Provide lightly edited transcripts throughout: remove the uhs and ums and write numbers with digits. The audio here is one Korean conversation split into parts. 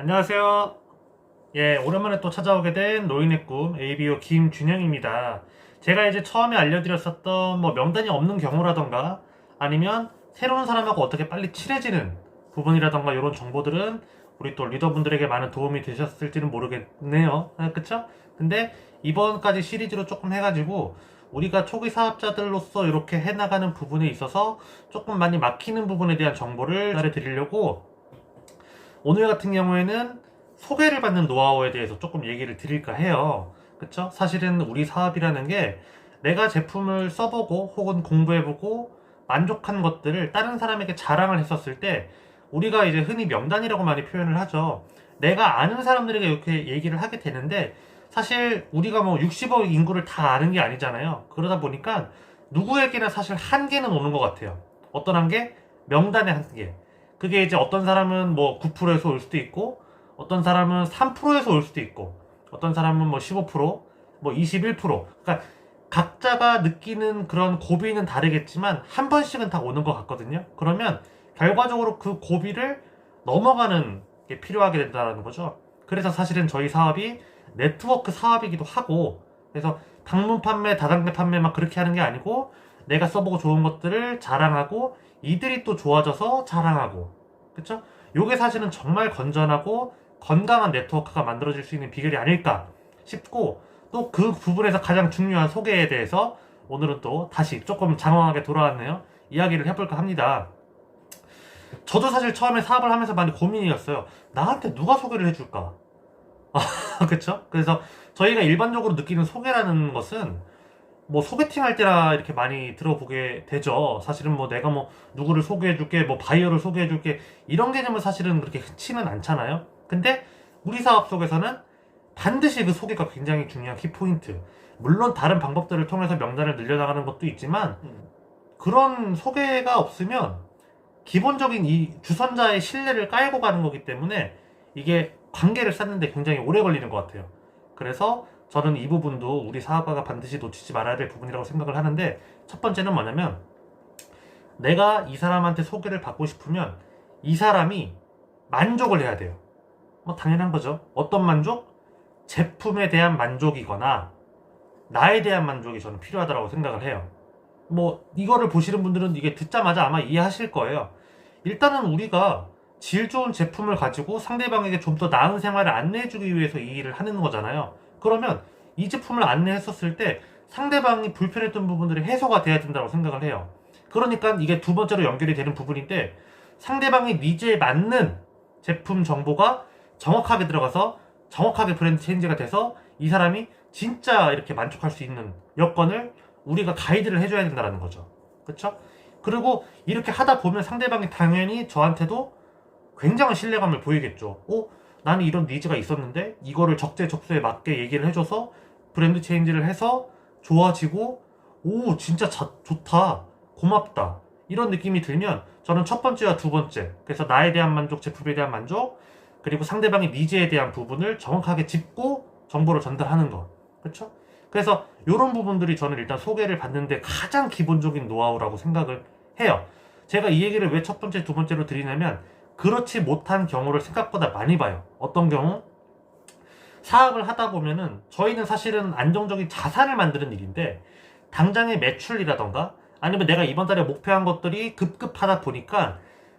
안녕하세요. 예, 오랜만에 또 찾아오게 된 노인의 꿈 ABO 김준영입니다. 제가 이제 처음에 알려드렸었던 뭐 명단이 없는 경우라던가 아니면 새로운 사람하고 어떻게 빨리 친해지는 부분이라던가 이런 정보들은 우리 또 리더분들에게 많은 도움이 되셨을지는 모르겠네요. 그쵸? 근데 이번까지 시리즈로 조금 해가지고 우리가 초기 사업자들로서 이렇게 해나가는 부분에 있어서 조금 많이 막히는 부분에 대한 정보를 알려드리려고 오늘 같은 경우에는 소개를 받는 노하우에 대해서 조금 얘기를 드릴까 해요. 그쵸? 사실은 우리 사업이라는 게 내가 제품을 써보고 혹은 공부해보고 만족한 것들을 다른 사람에게 자랑을 했었을 때 우리가 이제 흔히 명단이라고 많이 표현을 하죠. 내가 아는 사람들에게 이렇게 얘기를 하게 되는데 사실 우리가 뭐 60억 인구를 다 아는 게 아니잖아요. 그러다 보니까 누구에게나 사실 한계는 오는 것 같아요. 어떤 한계? 명단의 한계. 그게 이제 어떤 사람은 뭐 9%에서 올 수도 있고 어떤 사람은 3%에서 올 수도 있고 어떤 사람은 뭐 15%, 뭐 21%. 그러니까 각자가 느끼는 그런 고비는 다르겠지만 한 번씩은 다 오는 것 같거든요. 그러면 결과적으로 그 고비를 넘어가는 게 필요하게 된다는 거죠. 그래서 사실은 저희 사업이 네트워크 사업이기도 하고 그래서 방문 판매, 다단계 판매 막 그렇게 하는 게 아니고 내가 써보고 좋은 것들을 자랑하고 이들이 또 좋아져서 자랑하고 그쵸? 요게 사실은 정말 건전하고 건강한 네트워크가 만들어질 수 있는 비결이 아닐까 싶고 또 그 부분에서 가장 중요한 소개에 대해서 오늘은 또 다시 조금 장황하게 돌아왔네요. 이야기를 해볼까 합니다. 저도 사실 처음에 사업을 하면서 많이 고민이었어요. 나한테 누가 소개를 해줄까? 그쵸? 그래서 저희가 일반적으로 느끼는 소개라는 것은 뭐 소개팅 할 때나 이렇게 많이 들어보게 되죠. 사실은 뭐 내가 뭐 누구를 소개해줄게, 뭐 바이어를 소개해줄게 이런 개념은 사실은 그렇게 흔치는 않잖아요. 근데 우리 사업 속에서는 반드시 그 소개가 굉장히 중요한 키포인트. 물론 다른 방법들을 통해서 명단을 늘려나가는 것도 있지만 그런 소개가 없으면 기본적인 이 주선자의 신뢰를 깔고 가는 거기 때문에 이게 관계를 쌓는데 굉장히 오래 걸리는 것 같아요. 그래서 저는 이 부분도 우리 사업가가 반드시 놓치지 말아야 될 부분이라고 생각을 하는데 첫 번째는 뭐냐면 내가 이 사람한테 소개를 받고 싶으면 이 사람이 만족을 해야 돼요. 뭐 당연한 거죠. 어떤 만족? 제품에 대한 만족이거나 나에 대한 만족이 저는 필요하다고 생각을 해요. 뭐 이거를 보시는 분들은 이게 듣자마자 아마 이해하실 거예요. 일단은 우리가 질 좋은 제품을 가지고 상대방에게 좀 더 나은 생활을 안내해주기 위해서 이 일을 하는 거잖아요. 그러면 이 제품을 안내했었을 때 상대방이 불편했던 부분들이 해소가 돼야 된다고 생각을 해요. 그러니까 이게 두 번째로 연결이 되는 부분인데 상대방의 니즈에 맞는 제품 정보가 정확하게 들어가서 정확하게 브랜드 체인지가 돼서 이 사람이 진짜 이렇게 만족할 수 있는 여건을 우리가 가이드를 해줘야 된다는 거죠. 그쵸? 그리고 이렇게 하다 보면 상대방이 당연히 저한테도 굉장한 신뢰감을 보이겠죠. 나는 이런 니즈가 있었는데 이거를 적재적소에 맞게 얘기를 해줘서 브랜드 체인지를 해서 좋아지고 진짜 좋다 고맙다 이런 느낌이 들면 저는 첫 번째와 두 번째 그래서 나에 대한 만족 제품에 대한 만족 그리고 상대방의 니즈에 대한 부분을 정확하게 짚고 정보를 전달하는 것 그렇죠? 그래서 이런 부분들이 저는 일단 소개를 받는데 가장 기본적인 노하우라고 생각을 해요. 제가 이 얘기를 왜 첫 번째 두 번째로 드리냐면 그렇지 못한 경우를 생각보다 많이 봐요. 어떤 경우? 사업을 하다 보면은 저희는 사실은 안정적인 자산을 만드는 일인데 당장의 매출이라던가 아니면 내가 이번 달에 목표한 것들이 급급하다 보니까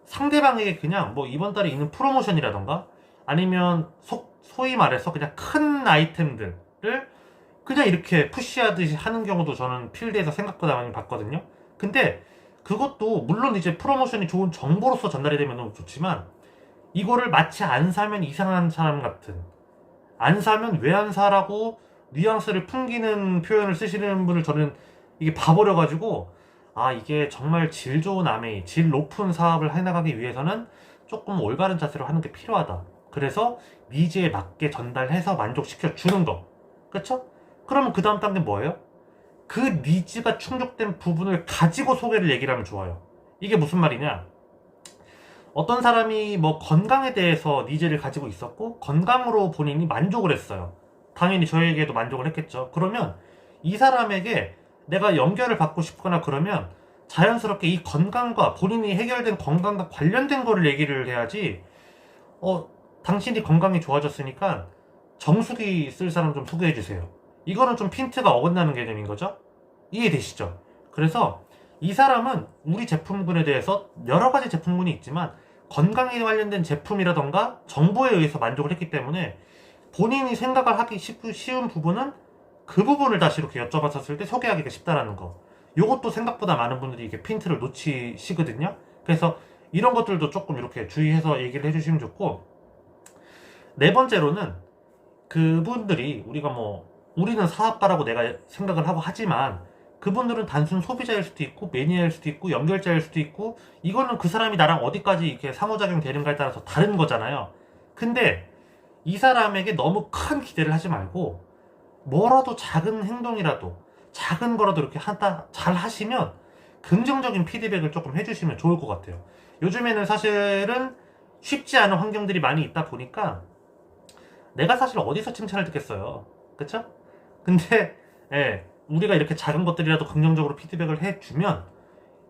상대방에게 그냥 뭐 이번 달에 있는 프로모션이라던가 아니면 소위 말해서 그냥 큰 아이템들을 그냥 이렇게 푸시하듯이 하는 경우도 저는 필드에서 생각보다 많이 봤거든요. 근데 그것도 물론 이제 프로모션이 좋은 정보로서 전달이 되면 너무 좋지만 이거를 마치 안 사면 이상한 사람 같은 안 사면 왜 안 사라고 뉘앙스를 풍기는 표현을 쓰시는 분을 저는 이게 봐버려가지고 이게 정말 질 좋은 아메이 질 높은 사업을 해나가기 위해서는 조금 올바른 자세로 하는 게 필요하다. 그래서 니즈에 맞게 전달해서 만족시켜 주는 거 그쵸? 그러면 그 다음 단계는 뭐예요? 그 니즈가 충족된 부분을 가지고 소개를 얘기를 하면 좋아요. 이게 무슨 말이냐? 어떤 사람이 뭐 건강에 대해서 니즈를 가지고 있었고 건강으로 본인이 만족을 했어요. 당연히 저에게도 만족을 했겠죠. 그러면 이 사람에게 내가 연결을 받고 싶거나 그러면 자연스럽게 이 건강과 본인이 해결된 건강과 관련된 거를 얘기를 해야지 당신이 건강이 좋아졌으니까 정수기 쓸 사람 좀 소개해주세요. 이거는 좀 핀트가 어긋나는 개념인 거죠? 이해되시죠? 그래서 이 사람은 우리 제품군에 대해서 여러 가지 제품군이 있지만 건강에 관련된 제품이라던가 정보에 의해서 만족을 했기 때문에 본인이 생각을 하기 쉬운 부분은 그 부분을 다시 이렇게 여쭤봤었을 때 소개하기가 쉽다라는 거. 요것도 생각보다 많은 분들이 이게 핀트를 놓치시거든요. 그래서 이런 것들도 조금 이렇게 주의해서 얘기를 해주시면 좋고, 네 번째로는 그분들이 우리는 사업가라고 내가 생각을 하고 하지만 그분들은 단순 소비자일 수도 있고 매니아일 수도 있고 연결자일 수도 있고 이거는 그 사람이 나랑 어디까지 이렇게 상호작용 되는가에 따라서 다른 거잖아요. 근데 이 사람에게 너무 큰 기대를 하지 말고 뭐라도 작은 행동이라도 작은 거라도 이렇게 잘 하시면 긍정적인 피드백을 조금 해주시면 좋을 것 같아요. 요즘에는 사실은 쉽지 않은 환경들이 많이 있다 보니까 내가 사실 어디서 칭찬을 듣겠어요. 그쵸? 근데 우리가 이렇게 작은 것들이라도 긍정적으로 피드백을 해주면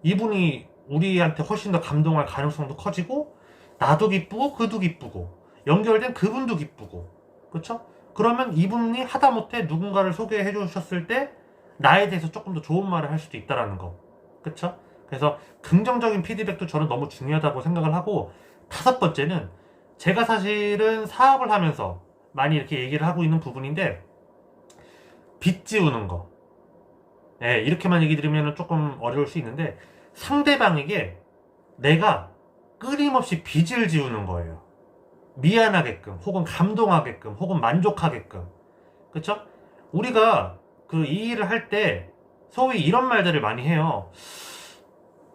이분이 우리한테 훨씬 더 감동할 가능성도 커지고 나도 기쁘고 그도 기쁘고 연결된 그분도 기쁘고, 그쵸? 그러면 이분이 하다못해 누군가를 소개해 주셨을 때 나에 대해서 조금 더 좋은 말을 할 수도 있다라는 거, 그쵸? 그래서 긍정적인 피드백도 저는 너무 중요하다고 생각을 하고, 다섯 번째는 제가 사실은 사업을 하면서 많이 이렇게 얘기를 하고 있는 부분인데, 빚 지우는 거. 이렇게만 얘기 드리면 조금 어려울 수 있는데 상대방에게 내가 끊임없이 빚을 지우는 거예요. 미안하게끔 혹은 감동하게끔 혹은 만족하게끔. 그쵸? 우리가 이 일을 할 때 소위 이런 말들을 많이 해요.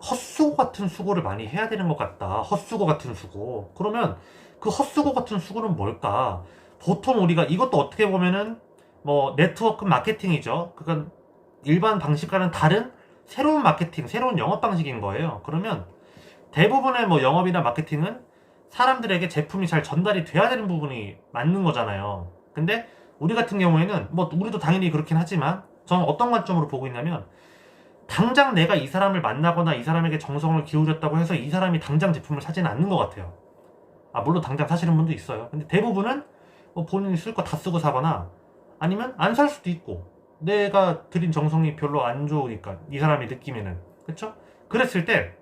헛수고 같은 수고를 많이 해야 되는 것 같다. 헛수고 같은 수고. 그러면 그 헛수고 같은 수고는 뭘까? 보통 우리가 이것도 어떻게 보면은 네트워크 마케팅이죠. 그건 일반 방식과는 다른 새로운 마케팅, 새로운 영업 방식인 거예요. 그러면 대부분의 영업이나 마케팅은 사람들에게 제품이 잘 전달이 돼야 되는 부분이 맞는 거잖아요. 근데 우리 같은 경우에는 우리도 당연히 그렇긴 하지만 저는 어떤 관점으로 보고 있냐면 당장 내가 이 사람을 만나거나 이 사람에게 정성을 기울였다고 해서 이 사람이 당장 제품을 사지는 않는 것 같아요. 물론 당장 사시는 분도 있어요. 근데 대부분은 본인이 쓸 거 다 쓰고 사거나 아니면 안 살 수도 있고 내가 드린 정성이 별로 안 좋으니까 이 사람이 느끼면은, 그쵸? 그랬을 때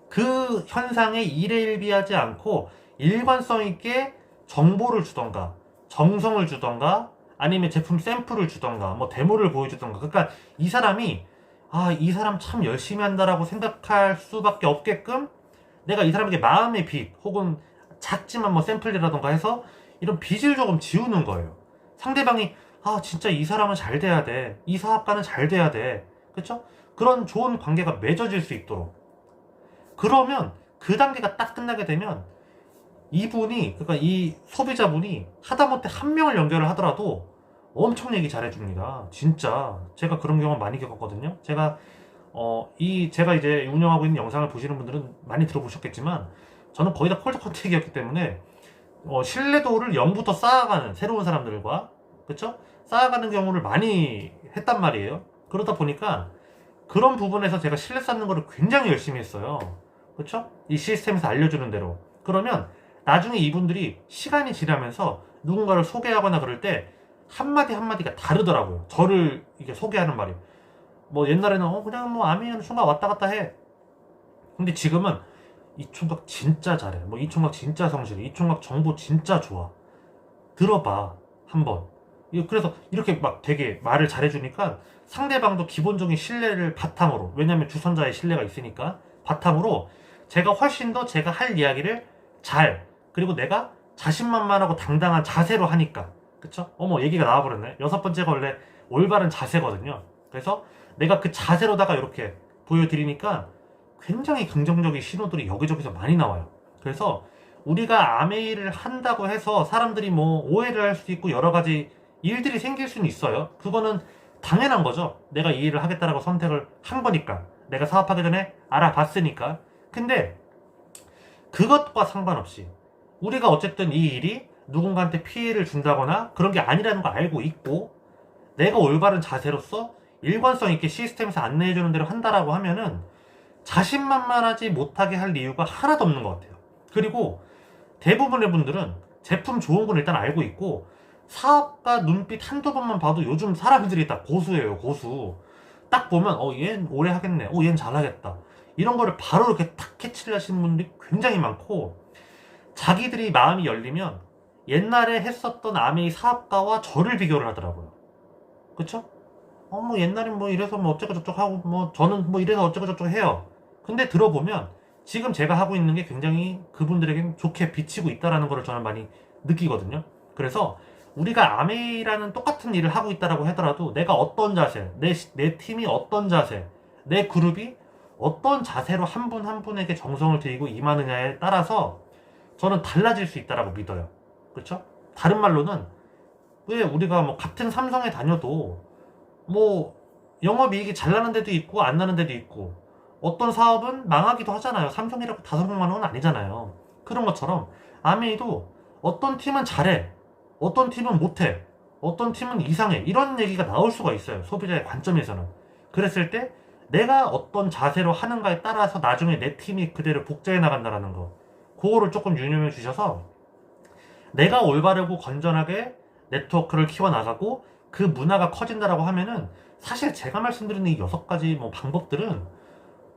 그 현상에 일일비하지 않고 일관성 있게 정보를 주던가 정성을 주던가 아니면 제품 샘플을 주던가 데모를 보여주던가, 그러니까 이 사람이 이 사람 참 열심히 한다라고 생각할 수밖에 없게끔 내가 이 사람에게 마음의 빚 혹은 작지만 샘플이라던가 해서 이런 빚을 조금 지우는 거예요. 상대방이 진짜 이 사람은 잘 돼야 돼. 이 사업가는 잘 돼야 돼. 그쵸? 그런 좋은 관계가 맺어질 수 있도록. 그러면 그 단계가 딱 끝나게 되면 이분이, 그러니까 이 소비자분이 하다못해 한 명을 연결을 하더라도 엄청 얘기 잘해줍니다. 진짜. 제가 그런 경험 많이 겪었거든요. 제가 이제 운영하고 있는 영상을 보시는 분들은 많이 들어보셨겠지만 저는 거의 다 콜드 컨택이었기 때문에 신뢰도를 0부터 쌓아가는 새로운 사람들과, 그쵸? 쌓아가는 경우를 많이 했단 말이에요. 그러다 보니까 그런 부분에서 제가 신뢰 쌓는 거를 굉장히 열심히 했어요. 그쵸? 이 시스템에서 알려주는 대로. 그러면 나중에 이분들이 시간이 지나면서 누군가를 소개하거나 그럴 때 한마디 한마디가 다르더라고요. 저를 이게 소개하는 말이. 옛날에는 그냥 아미는 총각 왔다 갔다 해. 근데 지금은 이 총각 진짜 잘해. 이 총각 진짜 성실해. 이 총각 정보 진짜 좋아. 들어봐. 한번. 그래서 이렇게 되게 말을 잘해주니까 상대방도 기본적인 신뢰를 바탕으로, 왜냐면 주선자의 신뢰가 있으니까 바탕으로 제가 훨씬 더 제가 할 이야기를 그리고 내가 자신만만하고 당당한 자세로 하니까, 그쵸? 얘기가 나와버렸네. 여섯 번째가 원래 올바른 자세거든요. 그래서 내가 그 자세로다가 이렇게 보여드리니까 굉장히 긍정적인 신호들이 여기저기서 많이 나와요. 그래서 우리가 아메이를 한다고 해서 사람들이 오해를 할 수도 있고 여러 가지 일들이 생길 수는 있어요. 그거는 당연한 거죠. 내가 이 일을 하겠다라고 선택을 한 거니까. 내가 사업하기 전에 알아봤으니까. 근데 그것과 상관없이 우리가 어쨌든 이 일이 누군가한테 피해를 준다거나 그런 게 아니라는 걸 알고 있고 내가 올바른 자세로서 일관성 있게 시스템에서 안내해주는 대로 한다라고 하면은 자신만만하지 못하게 할 이유가 하나도 없는 것 같아요. 그리고 대부분의 분들은 제품 좋은 건 일단 알고 있고 사업가 눈빛 한두 번만 봐도 요즘 사람들이 다 고수예요, 고수. 딱 보면 얘는 오래 하겠네, 얘는 잘하겠다, 이런 거를 바로 이렇게 탁 캐치를 하시는 분들이 굉장히 많고, 자기들이 마음이 열리면 옛날에 했었던 아메이 사업가와 저를 비교를 하더라고요. 그쵸? 뭐 옛날엔 뭐 이래서 뭐 어쩌고저쩌고 하고 뭐 저는 뭐 이래서 어쩌고저쩌고 해요. 근데 들어보면 지금 제가 하고 있는 게 굉장히 그분들에겐 좋게 비치고 있다라는 거를 저는 많이 느끼거든요. 그래서 우리가 아메이라는 똑같은 일을 하고 있다라고 하더라도 내가 어떤 자세, 내 팀이 어떤 자세, 내 그룹이 어떤 자세로 한 분 한 분에게 정성을 들이고 임하느냐에 따라서 저는 달라질 수 있다라고 믿어요. 그렇죠? 다른 말로는 왜 우리가 뭐 같은 삼성에 다녀도 뭐 영업이익이 잘 나는 데도 있고 안 나는 데도 있고 어떤 사업은 망하기도 하잖아요. 삼성이라고 다 성공하는 건 아니잖아요. 그런 것처럼 아메이도 어떤 팀은 잘해, 어떤 팀은 못해, 어떤 팀은 이상해, 이런 얘기가 나올 수가 있어요. 소비자의 관점에서는. 그랬을 때 내가 어떤 자세로 하는가에 따라서 나중에 내 팀이 그대로 복제해 나간다는 거, 그거를 조금 유념해 주셔서 내가 올바르고 건전하게 네트워크를 키워나가고 그 문화가 커진다라고 하면은 사실 제가 말씀드리는 이 6가지 뭐 방법들은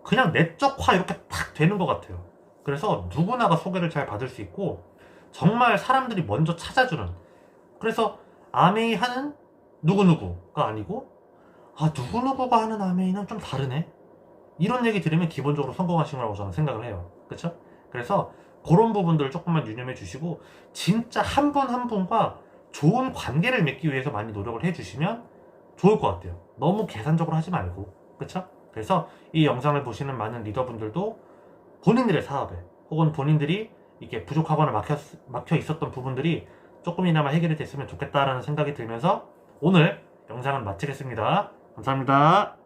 그냥 내적화 이렇게 탁 되는 것 같아요. 그래서 누구나가 소개를 잘 받을 수 있고 정말 사람들이 먼저 찾아주는, 그래서 아메이 하는 누구누구가 아니고 누구누구가 하는 아메이는 좀 다르네, 이런 얘기 들으면 기본적으로 성공하신 거라고 저는 생각을 해요. 그쵸? 그래서 그런 부분들을 조금만 유념해 주시고 진짜 한 분 한 분과 좋은 관계를 맺기 위해서 많이 노력을 해 주시면 좋을 것 같아요. 너무 계산적으로 하지 말고. 그쵸? 그래서 이 영상을 보시는 많은 리더분들도 본인들의 사업에 혹은 본인들이 이게 부족하거나 막혀 있었던 부분들이 조금이나마 해결이 됐으면 좋겠다라는 생각이 들면서 오늘 영상은 마치겠습니다. 감사합니다.